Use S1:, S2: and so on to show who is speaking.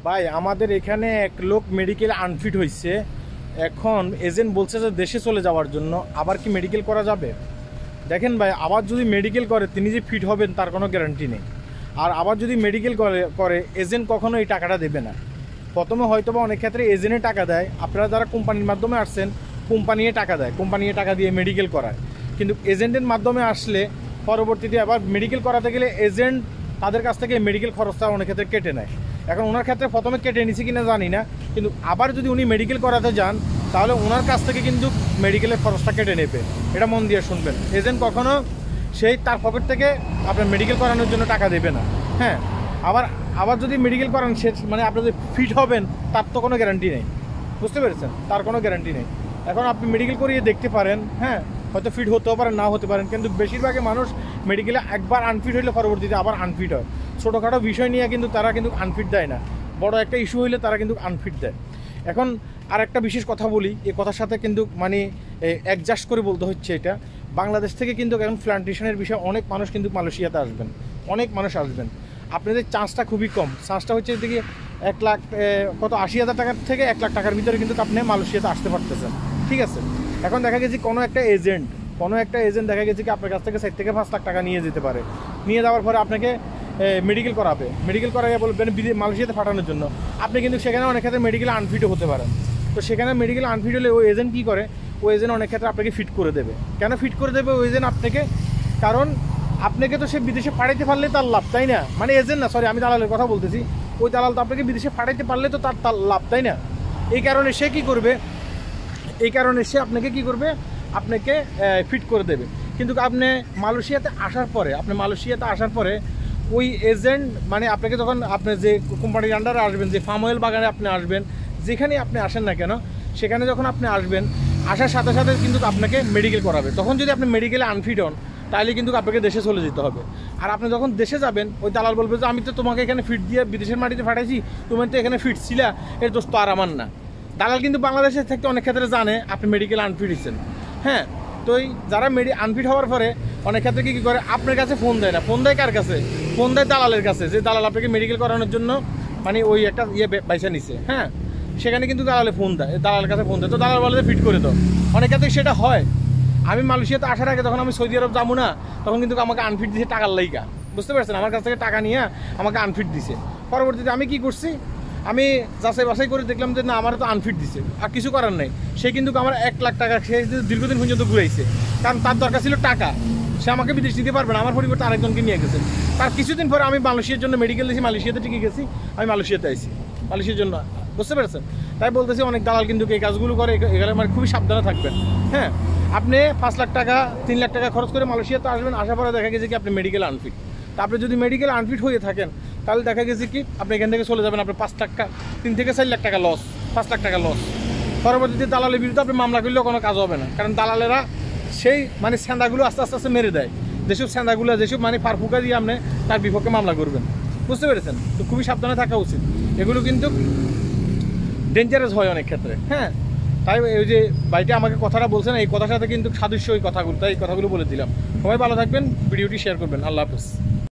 S1: ভাই আমাদের এখানে এক লোক মেডিকেল আনফিট হয়েছে, এখন এজেন্ট বলছে যে দেশে চলে যাওয়ার জন্য। আবার কি মেডিকেল করা যাবে? দেখেন ভাই, আবার যদি মেডিকেল করে তিনি যে ফিট হবেন তার কোনো গ্যারান্টি নেই। আর আবার যদি মেডিকেল করে এজেন্ট কখনো এই টাকাটা দেবে না। প্রথমে হয়তো বা অনেক ক্ষেত্রে এজেন্টে টাকা দেয়, আপনারা যারা কোম্পানির মাধ্যমে আসছেন কোম্পানিয়ে টাকা দেয়, কোম্পানিয়ে টাকা দিয়ে মেডিকেল করায়। কিন্তু এজেন্টের মাধ্যমে আসলে পরবর্তীতে আবার মেডিকেল করাতে গেলে এজেন্ট তাদের কাছ থেকে মেডিকেল খরচটা অনেক ক্ষেত্রে কেটে নেয়। এখন ওনার ক্ষেত্রে প্রথমে কেটে নিছে কিনা জানি না, কিন্তু আবার যদি উনি মেডিকেল করাতে যান তাহলে ওনার কাছ থেকে কিন্তু মেডিকেলের খরচটা কেটে নেবে। এটা মন দিয়ে শুনবেন, এজেন্ট কখনো সেই তার পকেট থেকে আপনার মেডিকেল করানোর জন্য টাকা দেবে না। হ্যাঁ, আবার যদি মেডিকেল করান সে মানে আপনি যদি ফিট হবেন তার তো কোনো গ্যারান্টি নেই, বুঝতে পেরেছেন? তার কোনো গ্যারান্টি নেই। এখন আপনি মেডিকেল করিয়ে দেখতে পারেন, হ্যাঁ হয়তো ফিট হতেও পারেন না হতে পারেন, কিন্তু বেশিরভাগই মানুষ মেডিকেলে একবার আনফিট হইলে পরবর্তীতে আবার আনফিট হয়। ছোটোখাটো বিষয় নিয়ে কিন্তু তারা কিন্তু আনফিট দেয় না, বড় একটা ইস্যু হইলে তারা কিন্তু আনফিট দেয়। এখন আর একটা বিশেষ কথা বলি, এই কথার সাথে কিন্তু মানে অ্যাডজাস্ট করে বলতে হচ্ছে, এটা বাংলাদেশ থেকে কিন্তু এখন প্ল্যান্টেশনের বিষয়ে অনেক মানুষ কিন্তু মালয়েশিয়াতে আসবেন, অনেক মানুষ আসবেন। আপনাদের চান্সটা খুবই কম, চান্সটা হচ্ছে এদিকে 1 লাখ 80,000 টাকার থেকে 1 লাখ টাকার ভিতরে কিন্তু আপনি মালয়েশিয়াতে আসতে পারতেছেন, ঠিক আছে? এখন দেখা গেছে কোনো একটা এজেন্ট দেখা গেছে কি আপনার কাছ থেকে 4 থেকে 5 লাখ টাকা নিয়ে যেতে পারে। নিয়ে যাওয়ার পরে আপনাকে মেডিকেল করাবে, মেডিকেল করাবে বলবেন মালয়েশিয়াতে পাঠানোর জন্য। আপনি কিন্তু সেখানে অনেক ক্ষেত্রে মেডিকেল আনফিটও হতে পারেন। তো সেখানে মেডিকেল আনফিট হলে ওই এজেন্ট কী করে, ওই এজেন্ট অনেক ক্ষেত্রে আপনাকে ফিট করে দেবে। কেন ফিট করে দেবে ওই এজেন্ট আপনাকে? কারণ আপনাকে তো সে বিদেশে পাঠাইতে পারলে তার লাভ, তাই না? মানে এজেন্ট না, সরি আমি দালালের কথা বলতেছি। ওই দালাল তো আপনাকে বিদেশে পাঠাইতে পারলে তো তার লাভ, তাই না? এই কারণে সে কী করবে, আপনাকে কী করবে, আপনাকে ফিট করে দেবে। কিন্তু আপনি মালয়েশিয়াতে আসার পরে ওই এজেন্ট মানে আপনাকে যখন আপনি যে কোম্পানির আন্ডারে আসবেন, যে ফার্ম অয়েল বাগানে আপনি আসবেন, যেখানে আপনি আসেন না কেন, সেখানে যখন আপনি আসবেন, আসার সাথে সাথে কিন্তু আপনাকে মেডিকেল করাবে। তখন যদি আপনি মেডিকেলে আনফিট হন তাহলে কিন্তু আপনাকে দেশে চলে যেতে হবে। আর আপনি যখন দেশে যাবেন ওই দালাল বলবে যে আমি তো তোমাকে এখানে ফিট দিয়ে বিদেশের মাটিতে পাঠাইছি, তুমি তো এখানে ফিট ছিলা, এর দোষ তো আর আমার না। দালাল কিন্তু বাংলাদেশে থাকতে অনেক ক্ষেত্রে জানে আপনি মেডিকেল আনফিট হচ্ছেন। হ্যাঁ, তো এই যারা আনফিট হওয়ার পরে অনেক ক্ষেত্রে কী করে আপনার কাছে ফোন দেয় না, ফোন দেয় কার কাছে? ফোন দেয় দালালের কাছে, যে দালাল আপনাকে মেডিকেল করানোর জন্য মানে ওই একটা বাইসা নিছে। হ্যাঁ, সেখানে কিন্তু দালালের কাছে ফোন দেয়, তো দালাল বলে ফিট করে দাও। অনেক ক্ষেত্রে সেটা হয়। আমি মালয়েশিয়াতে আসার আগে যখন আমি সৌদি আরব যাবো না, তখন কিন্তু আমাকে আনফিট দিছে টাকার লাইগা, বুঝতে পারছেন? আমার কাছ থেকে টাকা নিয়ে আমাকে আনফিট দিছে। পরবর্তীতে আমি কি করছি, আমি যাচাই করে দেখলাম যে না, আমার তো আনফিট দিছে, আর কিছু করার নেই। সে কিন্তু আমার 1 লাখ টাকা সে দীর্ঘদিন পর্যন্ত ঘুরাইছে, কারণ তার দরকার ছিল টাকা। সে আমাকে বিদেশ দিতে পারবে না, আমার পরিবর্তে আরেকজনকে নিয়ে গেছে। তার কিছুদিন পরে আমি মালয়েশিয়ার জন্য মেডিকেল দিয়েছি, মালয়েশিয়াতে টিকে গেছি, আমি মালয়েশিয়াতে আইছি মালয়েশিয়ার জন্য, বুঝতে পেরেছেন? তাই বলতেছি অনেক দালাল কিন্তু এই কাজগুলো করে, এখানে মানে খুবই সাবধানে থাকবেন। হ্যাঁ, আপনি 5 লাখ টাকা 3 লাখ টাকা খরচ করে মালয়েশিয়াতে আসবেন, আসার পরে দেখা গেছে কি আপনি মেডিকেল আনফিট। তা আপনি যদি মেডিকেল আনফিট হয়ে থাকেন তাহলে দেখা গেছে কি আপনি এখান থেকে চলে যাবেন, আপনার 3 থেকে 4 লাখ টাকা লস, 5 লাখ টাকা লস। পরবর্তীতে দালালের বিরুদ্ধে আপনি মামলা করলেও কোনো কাজ হবে না, কারণ দালালেরা সেই মানে স্যান্দাগুলো আস্তে আস্তে মেরে দেয়। যেসব স্যান্দাগুলো যেসব মানে ফারফুকা দিয়ে আপনি তার বিপক্ষে মামলা করবেন, বুঝতে পেরেছেন? তো খুবই সাবধানে থাকা উচিত, এগুলো কিন্তু ডেঞ্জারাস হয় অনেক ক্ষেত্রে। হ্যাঁ, তাই ওই যে ভাইটা আমাকে কথাটা বলছেন, এই কথার সাথে কিন্তু সাদৃশ্য ওই কথাগুলো, তাই এই কথাগুলো বলে দিলাম। সবাই ভালো থাকবেন, ভিডিওটি শেয়ার করবেন। আল্লাহ হাফেজ।